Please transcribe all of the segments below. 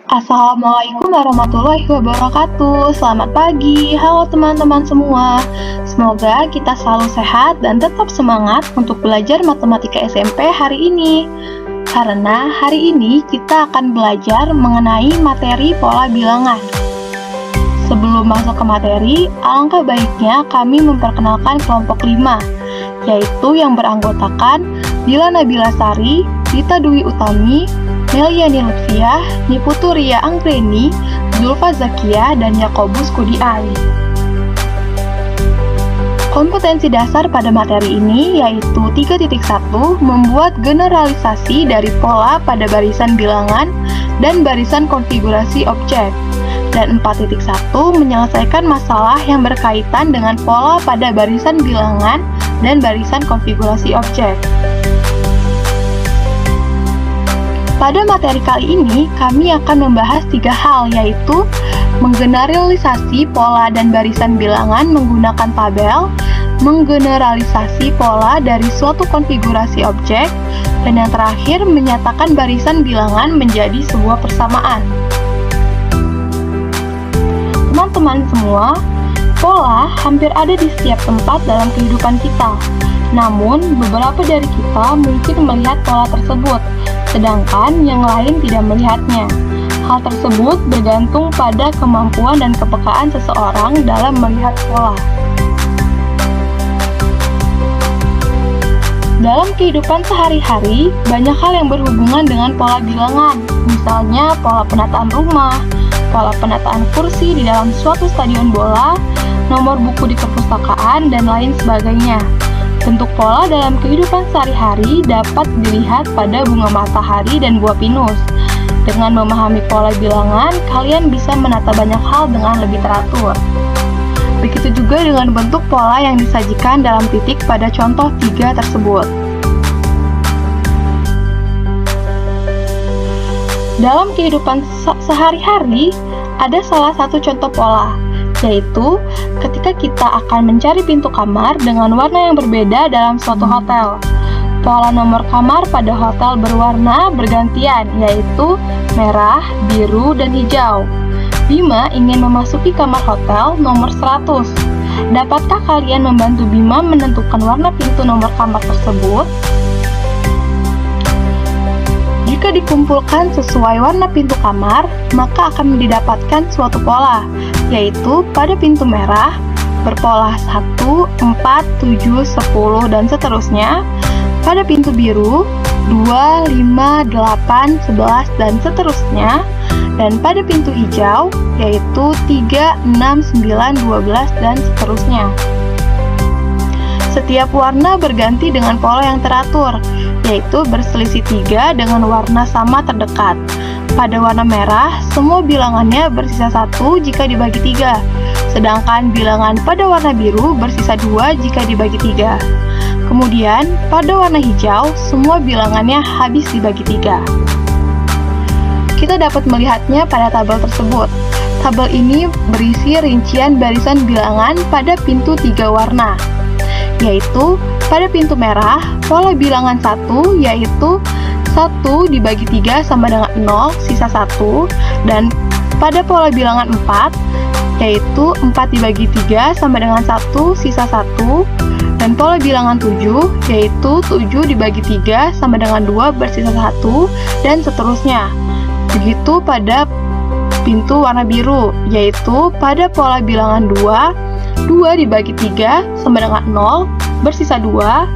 Assalamualaikum warahmatullahi wabarakatuh. Selamat pagi, halo teman-teman semua. Semoga kita selalu sehat dan tetap semangat untuk belajar matematika SMP hari ini. Karena hari ini kita akan belajar mengenai materi pola bilangan. Sebelum masuk ke materi, alangkah baiknya kami memperkenalkan kelompok 5, yaitu yang beranggotakan Dila Nabila Sari, Dita Dwi Utami, Meliani Lutfiah, Niputu Ria Anggreni, Zulfa Zakia, dan Yakobus Kudi Ali. Kompetensi dasar pada materi ini yaitu 3.1 membuat generalisasi dari pola pada barisan bilangan dan barisan konfigurasi objek, dan 4.1 menyelesaikan masalah yang berkaitan dengan pola pada barisan bilangan dan barisan konfigurasi objek. Pada materi kali ini, kami akan membahas 3 hal, yaitu menggeneralisasi pola dan barisan bilangan menggunakan tabel, menggeneralisasi pola dari suatu konfigurasi objek, dan yang terakhir, menyatakan barisan bilangan menjadi sebuah persamaan. Teman-teman semua, pola hampir ada di setiap tempat dalam kehidupan kita. Namun, beberapa dari kita mungkin melihat pola tersebut, sedangkan yang lain tidak melihatnya. Hal tersebut bergantung pada kemampuan dan kepekaan seseorang dalam melihat pola. Dalam kehidupan sehari-hari, banyak hal yang berhubungan dengan pola bilangan, misalnya pola penataan rumah, pola penataan kursi di dalam suatu stadion bola, nomor buku di perpustakaan, dan lain sebagainya. Bentuk pola dalam kehidupan sehari-hari dapat dilihat pada bunga matahari dan buah pinus. Dengan memahami pola bilangan, kalian bisa menata banyak hal dengan lebih teratur. Begitu juga dengan bentuk pola yang disajikan dalam titik pada contoh 3 tersebut. Dalam kehidupan sehari-hari, ada salah satu contoh pola, yaitu ketika kita akan mencari pintu kamar dengan warna yang berbeda dalam suatu hotel. Pola nomor kamar pada hotel berwarna bergantian, yaitu merah, biru, dan hijau. Bima ingin memasuki kamar hotel nomor 100. Dapatkah kalian membantu Bima menentukan warna pintu nomor kamar tersebut? Jika dikumpulkan sesuai warna pintu kamar, maka akan didapatkan suatu pola, yaitu pada pintu merah, berpola 1, 4, 7, 10, dan seterusnya. Pada pintu biru, 2, 5, 8, 11, dan seterusnya. Dan pada pintu hijau, yaitu 3, 6, 9, 12, dan seterusnya. Setiap warna berganti dengan pola yang teratur, yaitu berselisih 3 dengan warna sama terdekat. Pada warna merah, semua bilangannya bersisa 1 jika dibagi 3, sedangkan bilangan pada warna biru bersisa 2 jika dibagi 3. Kemudian, pada warna hijau, semua bilangannya habis dibagi 3. Kita dapat melihatnya pada tabel tersebut. Tabel ini berisi rincian barisan bilangan pada pintu 3 warna, yaitu pada pintu merah, pola bilangan 1 yaitu 1 dibagi 3 sama dengan 0, sisa 1, dan pada pola bilangan 4 yaitu 4 dibagi 3 sama dengan 1, sisa 1, dan pola bilangan 7 yaitu 7 dibagi 3 sama dengan 2 bersisa 1, dan seterusnya. Begitu pada pintu warna biru, yaitu pada pola bilangan 2, 2 dibagi 3 sama dengan 0, bersisa 2.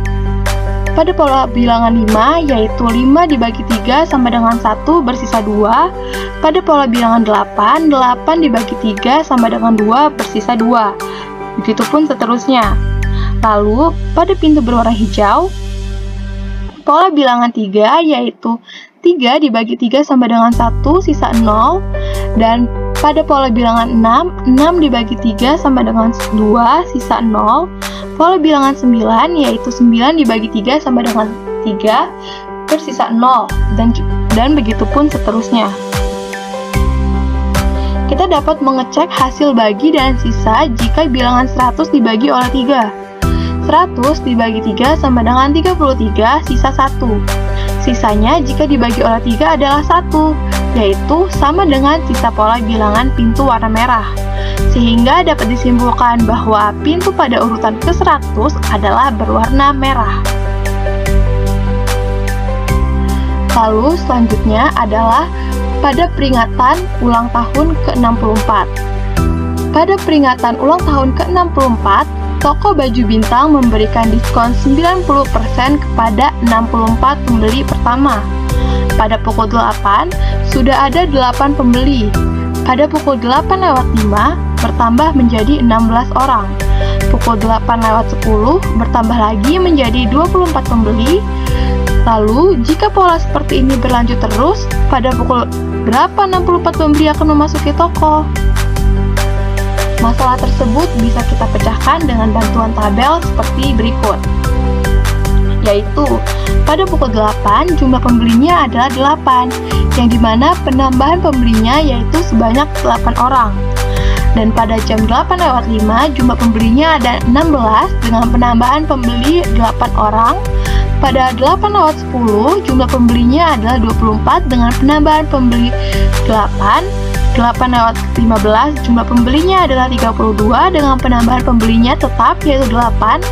Pada pola bilangan 5, yaitu 5 dibagi 3 sama dengan 1, bersisa 2. Pada pola bilangan 8, 8 dibagi 3 sama dengan 2, bersisa 2. Begitupun seterusnya. Lalu, pada pintu berwarna hijau, pola bilangan 3, yaitu 3 dibagi 3 sama dengan 1, sisa 0. Dan pada pola bilangan 6, 6 dibagi 3 sama dengan 2, sisa 0. Pola bilangan 9, yaitu 9 dibagi 3 sama dengan 3, bersisa 0. Dan begitupun seterusnya. Kita dapat mengecek hasil bagi dan sisa jika bilangan 100 dibagi oleh 3. 100 dibagi 3 sama dengan 33, sisa 1. Sisanya jika dibagi oleh 3 adalah 1. yaitu sama dengan sisa pola bilangan pintu warna merah. Sehingga dapat disimpulkan bahwa pintu pada urutan ke-100 adalah berwarna merah. Lalu selanjutnya adalah pada peringatan ulang tahun ke-64. Pada peringatan ulang tahun ke-64, toko baju bintang memberikan diskon 90% kepada 64 pembeli pertama. Pada pukul 8, sudah ada 8 pembeli. Pada pukul 8:05, bertambah menjadi 16 orang. Pukul 8:10, bertambah lagi menjadi 24 pembeli. Lalu, jika pola seperti ini berlanjut terus, pada pukul berapa 64 pembeli akan memasuki toko? Masalah tersebut bisa kita pecahkan dengan bantuan tabel seperti berikut. Yaitu, pada pukul 8 jumlah pembelinya adalah 8, yang dimana penambahan pembelinya yaitu sebanyak 8 orang. Dan pada jam 8:05 jumlah pembelinya ada 16 dengan penambahan pembeli 8 orang. Pada 8:10 jumlah pembelinya adalah 24 dengan penambahan pembeli 8. 8:15 jumlah pembelinya adalah 32 dengan penambahan pembelinya tetap yaitu 8.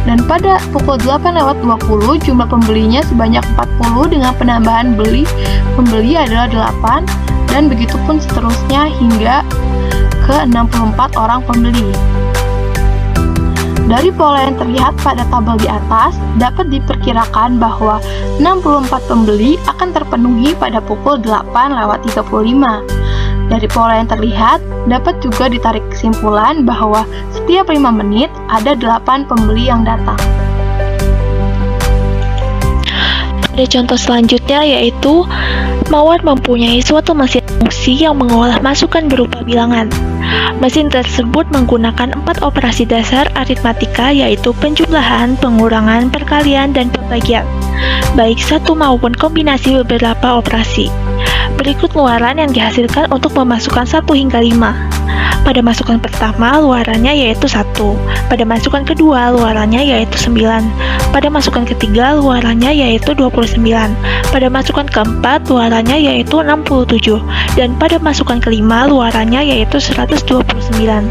Dan pada pukul 8:20 jumlah pembelinya sebanyak 40 dengan penambahan pembeli adalah 8, dan begitupun seterusnya hingga ke 64 orang pembeli. Dari pola yang terlihat pada tabel di atas, dapat diperkirakan bahwa 64 pembeli akan terpenuhi pada pukul 8:35. Dari pola yang terlihat, dapat juga ditarik kesimpulan bahwa setiap 5 menit ada 8 pembeli yang datang. Pada contoh selanjutnya yaitu Mawar mempunyai suatu mesin fungsi yang mengolah masukan berupa bilangan. Mesin tersebut menggunakan 4 operasi dasar aritmatika yaitu penjumlahan, pengurangan, perkalian, dan pembagian, baik satu maupun kombinasi beberapa operasi. Berikut luaran yang dihasilkan untuk memasukkan 1 hingga 5. Pada masukan pertama, luarannya yaitu 1. Pada masukan kedua, luarannya yaitu 9. Pada masukan ketiga, luarannya yaitu 29. Pada masukan keempat, luarannya yaitu 67. Dan pada masukan kelima, luarannya yaitu 129.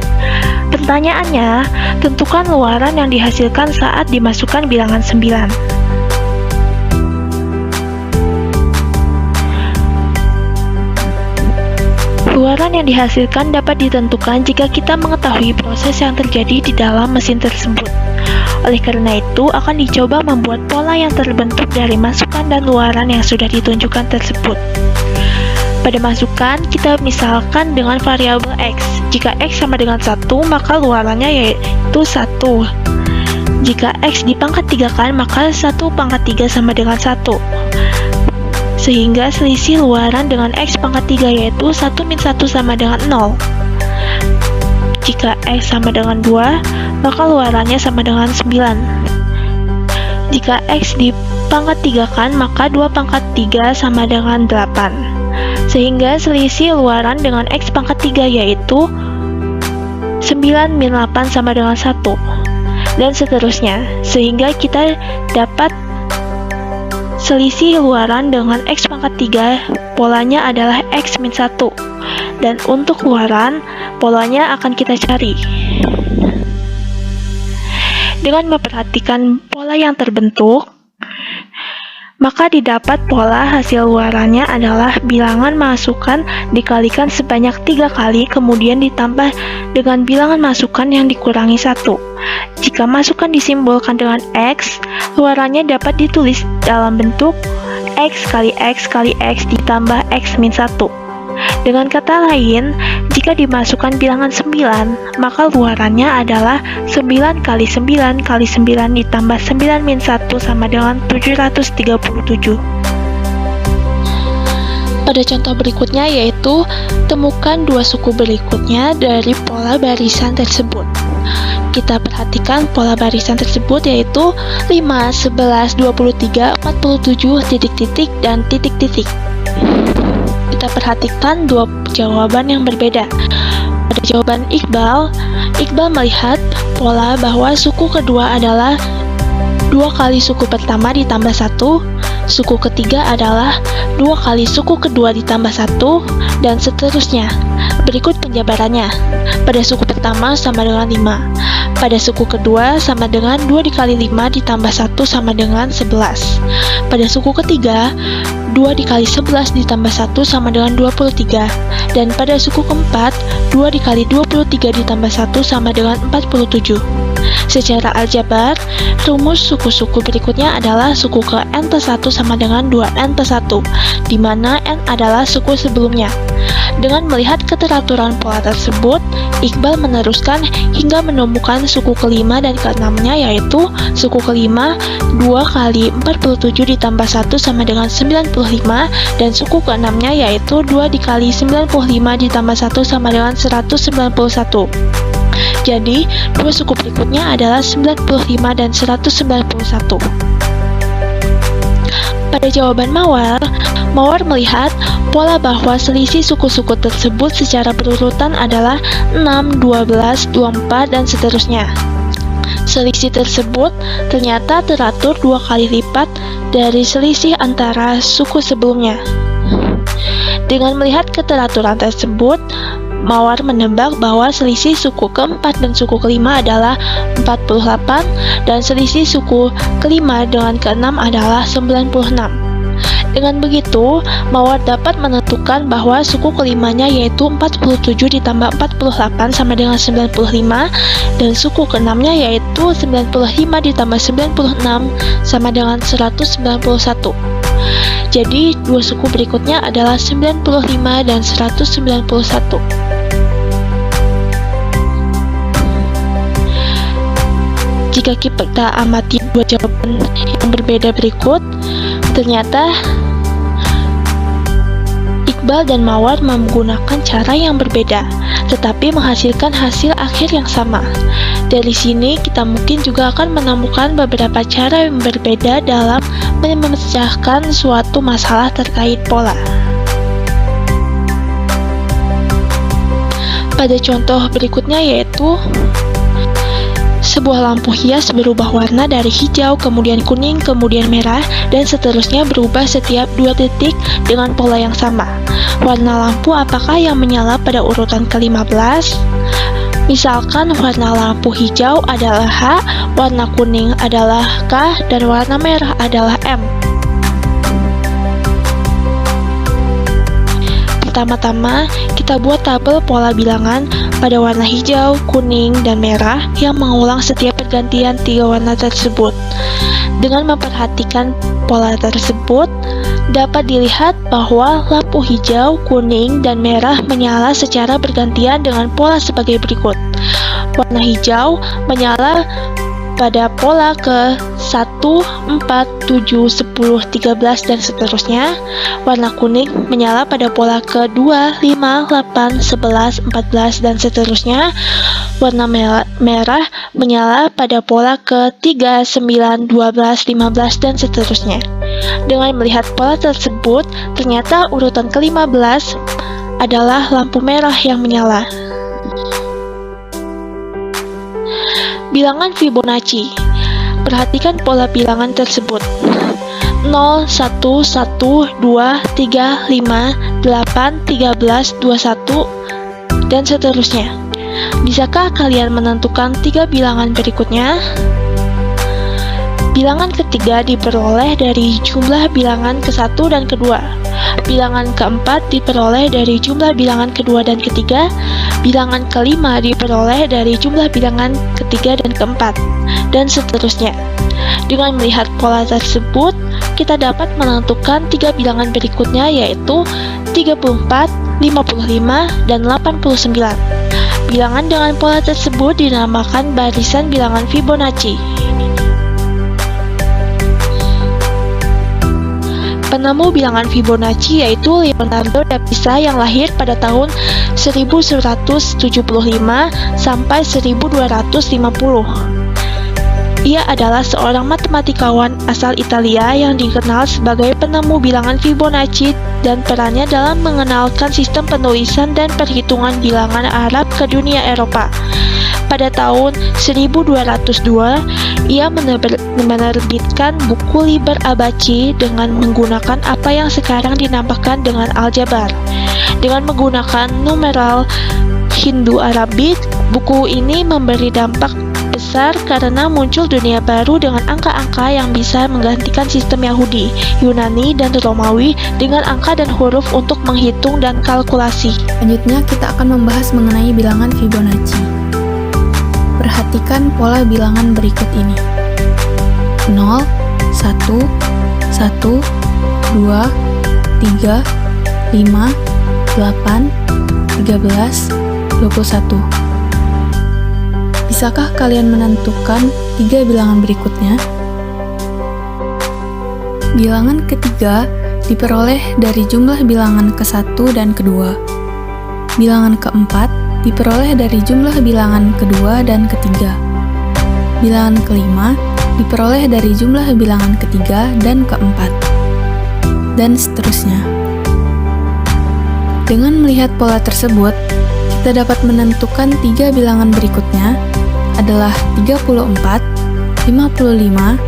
Pertanyaannya, tentukan luaran yang dihasilkan saat dimasukkan bilangan 9. Luaran yang dihasilkan dapat ditentukan jika kita mengetahui proses yang terjadi di dalam mesin tersebut. Oleh karena itu, akan dicoba membuat pola yang terbentuk dari masukan dan luaran yang sudah ditunjukkan tersebut. Pada masukan, kita misalkan dengan variabel X. Jika X sama dengan 1, maka luarannya yaitu 1. Jika X dipangkat 3-kan, maka 1/3 sama dengan 1. Sehingga selisih luaran dengan X pangkat 3 yaitu 1-1 sama dengan 0. Jika X sama dengan 2, maka luarannya sama dengan 9. Jika X dipangkat 3-kan, maka 2/3 sama dengan 8. Sehingga selisih luaran dengan X pangkat 3 yaitu 9-8 sama dengan 1. Dan seterusnya, sehingga kita dapat selisih luaran dengan X pangkat 3, polanya adalah X-1. Dan untuk luaran, polanya akan kita cari. Dengan memperhatikan pola yang terbentuk, maka didapat pola hasil luarannya adalah bilangan masukan dikalikan sebanyak 3 kali, kemudian ditambah dengan bilangan masukan yang dikurangi 1. Jika masukan disimbolkan dengan X, luarannya dapat ditulis dalam bentuk X kali X kali X ditambah X-1. Dengan kata lain, jika dimasukkan bilangan 9, maka luarannya adalah 9 kali 9 kali 9 ditambah 9-1 sama dengan 737. Pada contoh berikutnya yaitu, temukan 2 suku berikutnya dari pola barisan tersebut. Kita perhatikan pola barisan tersebut yaitu 5, 11, 23, 47, titik-titik, dan titik-titik. Kita perhatikan 2 jawaban yang berbeda. Pada jawaban Iqbal melihat pola bahwa suku kedua adalah 2 kali suku pertama ditambah 1, Suku ketiga adalah 2 kali suku kedua ditambah 1, dan seterusnya. Berikut penjabarannya. Pada suku pertama sama dengan 5. Pada suku kedua sama dengan 2 dikali 5 ditambah 1 sama dengan 11. Pada suku ketiga, 2 dikali 11 ditambah 1 sama dengan 23. Dan pada suku keempat, 2 dikali 23 ditambah 1 sama dengan 47. Secara aljabar, rumus suku-suku berikutnya adalah suku ke n+1 sama dengan 2n+1, di mana n adalah suku sebelumnya. Dengan melihat keteraturan pola tersebut, Iqbal meneruskan hingga menemukan suku kelima dan keenamnya, yaitu suku kelima 2 kali 47 ditambah 1 sama dengan 95, dan suku keenamnya yaitu 2 dikali 95 ditambah 1 sama dengan 191. Jadi, dua suku berikutnya adalah 95 dan 191. Pada jawaban Mawar melihat pola bahwa selisih suku-suku tersebut secara berurutan adalah 6, 12, 24, dan seterusnya. Selisih tersebut ternyata teratur 2 kali lipat dari selisih antara suku sebelumnya. Dengan melihat keteraturan tersebut, Mawar menebak bahwa selisih suku keempat dan suku kelima adalah 48, dan selisih suku kelima dengan keenam adalah 96. Dengan begitu, Mawar dapat menentukan bahwa suku kelimanya yaitu 47 ditambah 48 sama dengan 95, dan suku keenamnya yaitu 95 ditambah 96 sama dengan 191. Jadi, dua suku berikutnya adalah 95 dan 191. Jika kita amati dua jawaban yang berbeda berikut, ternyata Iqbal dan Mawar menggunakan cara yang berbeda, tetapi menghasilkan hasil akhir yang sama. Dari sini, kita mungkin juga akan menemukan beberapa cara yang berbeda dalam memecahkan suatu masalah terkait pola. Pada contoh berikutnya yaitu sebuah lampu hias berubah warna dari hijau, kemudian kuning, kemudian merah, dan seterusnya berubah setiap 2 detik dengan pola yang sama. Warna lampu apakah yang menyala pada urutan ke-15? Misalkan warna lampu hijau adalah H, warna kuning adalah K, dan warna merah adalah M. Pertama-tama, kita buat tabel pola bilangan pada warna hijau, kuning, dan merah yang mengulang setiap pergantian 3 warna tersebut. Dengan memperhatikan pola tersebut, dapat dilihat bahwa lampu hijau, kuning, dan merah menyala secara bergantian dengan pola sebagai berikut. Warna hijau menyala pada pola ke 1, 4, 7, 10, 13, dan seterusnya. Warna kuning menyala pada pola ke 2, 5, 8, 11, 14, dan seterusnya. Warna merah menyala pada pola ke 3, 9, 12, 15, dan seterusnya. Dengan melihat pola tersebut, ternyata urutan ke-15 adalah lampu merah yang menyala. Bilangan Fibonacci. Perhatikan pola bilangan tersebut. 0, 1, 1, 2, 3, 5, 8, 13, 21, dan seterusnya. Bisakah kalian menentukan 3 bilangan berikutnya? Bilangan ketiga diperoleh dari jumlah bilangan ke-1 dan ke-2. Bilangan keempat diperoleh dari jumlah bilangan kedua dan ketiga. Bilangan kelima diperoleh dari jumlah bilangan ketiga dan keempat, dan seterusnya. Dengan melihat pola tersebut, kita dapat menentukan 3 bilangan berikutnya yaitu 34, 55, dan 89. Bilangan dengan pola tersebut dinamakan barisan bilangan Fibonacci. Penemu bilangan Fibonacci yaitu Leonardo da Pisa yang lahir pada tahun 1175 sampai 1250. Ia adalah seorang matematikawan asal Italia yang dikenal sebagai penemu bilangan Fibonacci dan perannya dalam mengenalkan sistem penulisan dan perhitungan bilangan Arab ke dunia Eropa. Pada tahun 1202, ia menerbitkan buku Liber Abaci dengan menggunakan apa yang sekarang dinamakan dengan aljabar. Dengan menggunakan numeral Hindu-Arabik, buku ini memberi dampak besar karena muncul dunia baru dengan angka-angka yang bisa menggantikan sistem Yahudi, Yunani, dan Romawi dengan angka dan huruf untuk menghitung dan kalkulasi. Selanjutnya kita akan membahas mengenai bilangan Fibonacci. Perhatikan pola bilangan berikut ini. 0, 1, 1, 2, 3, 5, 8, 13, 21. Bisakah kalian menentukan 3 bilangan berikutnya? Bilangan ketiga diperoleh dari jumlah bilangan ke-1 dan kedua. Bilangan keempat diperoleh dari jumlah bilangan kedua dan ketiga. Bilangan kelima diperoleh dari jumlah bilangan ketiga dan keempat. Dan seterusnya. Dengan melihat pola tersebut, kita dapat menentukan 3 bilangan berikutnya adalah 34, 55,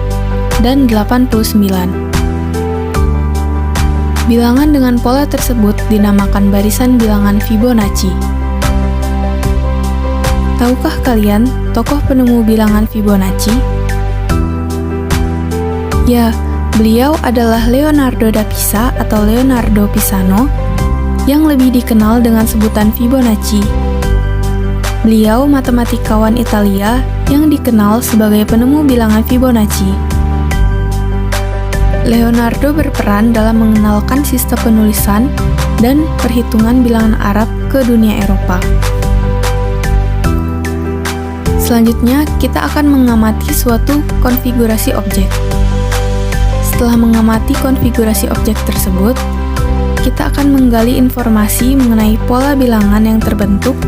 dan 89. Bilangan dengan pola tersebut dinamakan barisan bilangan Fibonacci. Tahukah kalian tokoh penemu bilangan Fibonacci? Ya, beliau adalah Leonardo da Pisa atau Leonardo Pisano yang lebih dikenal dengan sebutan Fibonacci. Beliau matematikawan Italia yang dikenal sebagai penemu bilangan Fibonacci. Leonardo berperan dalam mengenalkan sistem penulisan dan perhitungan bilangan Arab ke dunia Eropa. Selanjutnya, kita akan mengamati suatu konfigurasi objek. Setelah mengamati konfigurasi objek tersebut, kita akan menggali informasi mengenai pola bilangan yang terbentuk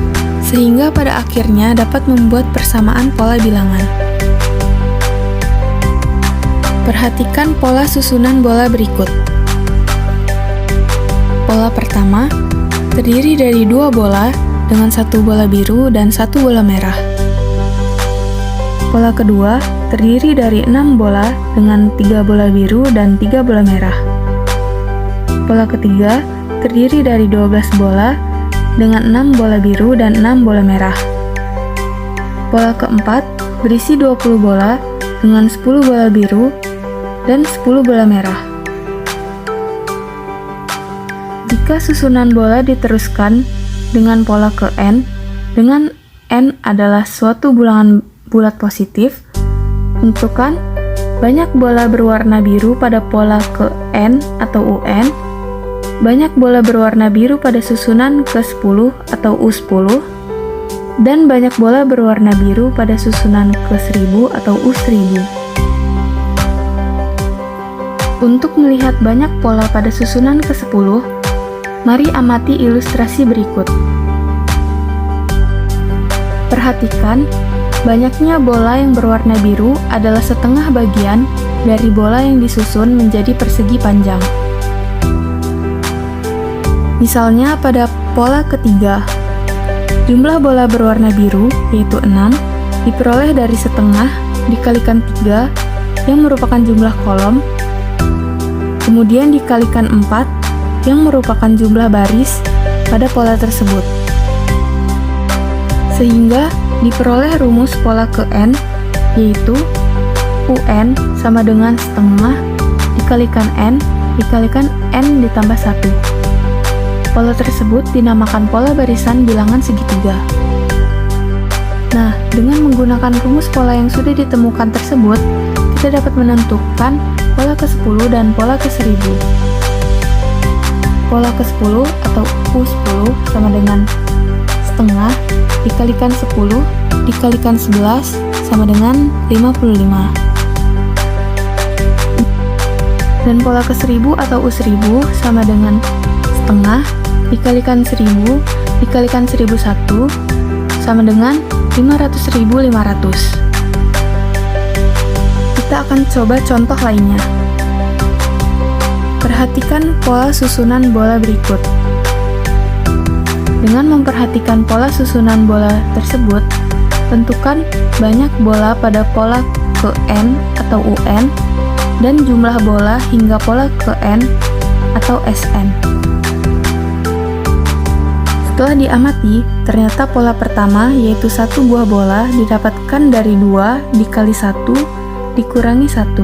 sehingga pada akhirnya dapat membuat persamaan pola bilangan. Perhatikan pola susunan bola berikut. Pola pertama terdiri dari 2 bola dengan 1 bola biru dan 1 bola merah. Pola kedua terdiri dari 6 bola dengan 3 bola biru dan 3 bola merah. Pola ketiga terdiri dari 12 bola dengan 6 bola biru dan 6 bola merah. Pola keempat berisi 20 bola dengan 10 bola biru dan 10 bola merah. Jika susunan bola diteruskan dengan pola ke N, dengan N adalah suatu bilangan bulat positif, tentukan banyak bola berwarna biru pada pola ke N atau UN, banyak bola berwarna biru pada susunan ke-10 atau U10, dan banyak bola berwarna biru pada susunan ke-1000 atau U1000. Untuk melihat banyak pola pada susunan ke-10, mari amati ilustrasi berikut. Perhatikan, banyaknya bola yang berwarna biru adalah setengah bagian dari bola yang disusun menjadi persegi panjang. Misalnya pada pola ketiga, jumlah bola berwarna biru, yaitu 6, diperoleh dari setengah dikalikan 3, yang merupakan jumlah kolom, kemudian dikalikan 4, yang merupakan jumlah baris pada pola tersebut. Sehingga diperoleh rumus pola ke N, yaitu UN sama dengan setengah dikalikan N dikalikan N ditambah 1. Pola tersebut dinamakan pola barisan bilangan segitiga. Nah, dengan menggunakan rumus pola yang sudah ditemukan tersebut, kita dapat menentukan pola ke-10 dan pola ke-1000. Pola ke-10 atau U10 sama dengan setengah dikalikan 10 dikalikan 11 sama dengan 55. Dan pola ke-1000 atau U1000 sama dengan setengah dikalikan 1000 dikalikan 1001 sama dengan 500.500. kita akan coba contoh lainnya. Perhatikan pola susunan bola berikut. Dengan memperhatikan pola susunan bola tersebut, tentukan banyak bola pada pola ke N atau UN dan jumlah bola hingga pola ke N atau SN. Setelah diamati, ternyata pola pertama yaitu 1 buah bola didapatkan dari 2 dikali 1 dikurangi 1.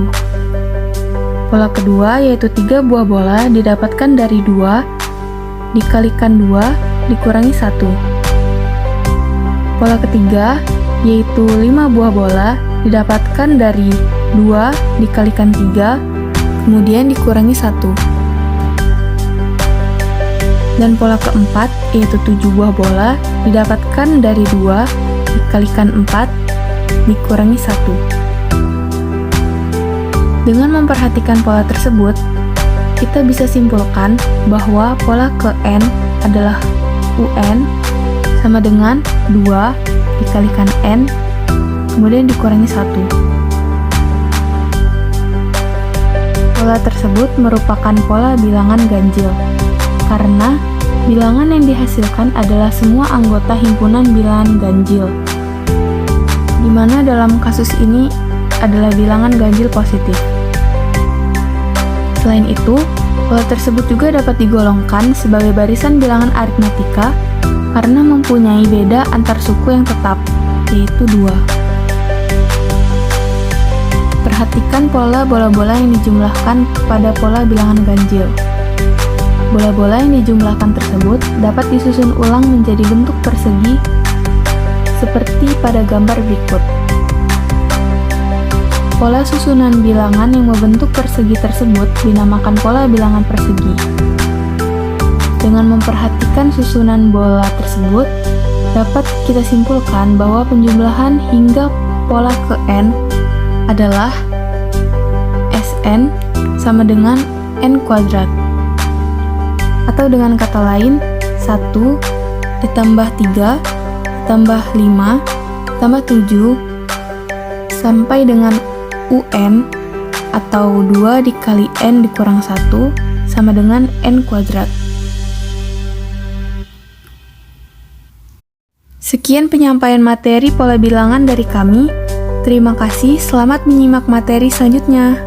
Pola kedua yaitu 3 buah bola didapatkan dari 2 dikalikan 2 dikurangi 1. Pola ketiga yaitu 5 buah bola didapatkan dari 2 dikalikan 3 kemudian dikurangi 1. Dan pola keempat yaitu 7 buah bola didapatkan dari 2 dikalikan 4 dikurangi 1. Dengan memperhatikan pola tersebut, kita bisa simpulkan bahwa pola ke N adalah UN sama dengan 2 dikalikan N kemudian dikurangi 1. Pola tersebut merupakan pola bilangan ganjil karena bilangan yang dihasilkan adalah semua anggota himpunan bilangan ganjil, di mana dalam kasus ini adalah bilangan ganjil positif. Selain itu, pola tersebut juga dapat digolongkan sebagai barisan bilangan aritmatika karena mempunyai beda antar suku yang tetap, yaitu 2. Perhatikan pola bola-bola yang dijumlahkan pada pola bilangan ganjil. Bola-bola yang dijumlahkan tersebut dapat disusun ulang menjadi bentuk persegi seperti pada gambar berikut. Pola susunan bilangan yang membentuk persegi tersebut dinamakan pola bilangan persegi. Dengan memperhatikan susunan bola tersebut, dapat kita simpulkan bahwa penjumlahan hingga pola ke N adalah Sn sama dengan N kuadrat. Atau dengan kata lain, 1 ditambah 3 ditambah 5 tambah 7 sampai dengan UN atau 2 dikali N dikurang 1 sama dengan N kuadrat. Sekian penyampaian materi pola bilangan dari kami. Terima kasih, selamat menyimak materi selanjutnya.